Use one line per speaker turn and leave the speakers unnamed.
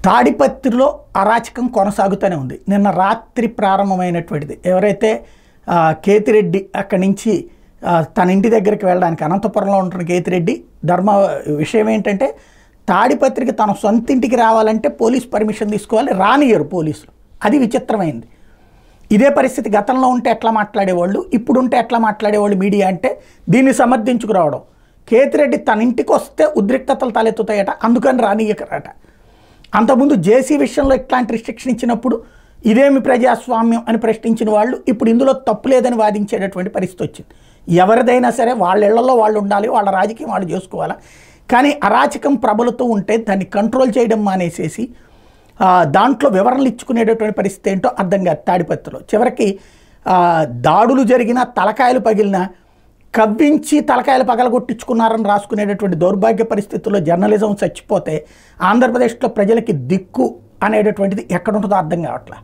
తాడిపత్రిలో అరాచకం కొనసాగుతూనే ఉంది. నిన్న రాత్రి ప్రారంభమైనటువంటిది. ఎవరైతే కేతిరెడ్డి అక్కడి నుంచి తన ఇంటి దగ్గరికి వెళ్ళడానికి, అనంతపురంలో ఉంటున్న కేతిరెడ్డి విషయం ఏంటంటే, తాడిపత్రికి తన సొంత ఇంటికి రావాలంటే పోలీస్ పర్మిషన్ తీసుకోవాలి, రానియరు పోలీసులు. అది విచిత్రమైంది. ఇదే పరిస్థితి గతంలో ఉంటే ఎట్లా మాట్లాడేవాళ్ళు, ఇప్పుడు ఉంటే ఎట్లా మాట్లాడేవాళ్ళు మీడియా అంటే దీన్ని సమర్థించుకురావడం. కేతిరెడ్డి తన ఇంటికి వస్తే ఉద్రిక్తతలు తలెత్తుతాయట, అందుకని రానియకరట. అంతకుముందు జేసీ విషయంలో ఇట్లాంటి రిస్ట్రిక్షన్ ఇచ్చినప్పుడు ఇదేమి ప్రజాస్వామ్యం అని ప్రశ్నించిన వాళ్ళు ఇప్పుడు ఇందులో తప్పు లేదని వాదించేటటువంటి పరిస్థితి వచ్చింది. ఎవరిదైనా సరే వాళ్ళ ఇళ్లలో వాళ్ళు ఉండాలి, వాళ్ళ రాజకీయం వాళ్ళు చేసుకోవాలి. కానీ అరాచకం ప్రబలుతూ ఉంటే దాన్ని కంట్రోల్ చేయడం మానేసేసి దాంట్లో వివరణలు ఇచ్చుకునేటటువంటి పరిస్థితి ఏంటో అర్థం కాదు. తాడిపత్రిలో చివరికి దాడులు జరిగినా, తలకాయలు పగిలినా కవ్వించి తలకాయలు పగలగొట్టించుకున్నారని రాసుకునేటటువంటి దౌర్భాగ్య పరిస్థితుల్లో జర్నలిజం చచ్చిపోతే ఆంధ్రప్రదేశ్లో ప్రజలకి దిక్కు అనేటటువంటిది ఎక్కడుంటుందో అర్థం కావట్లేదు.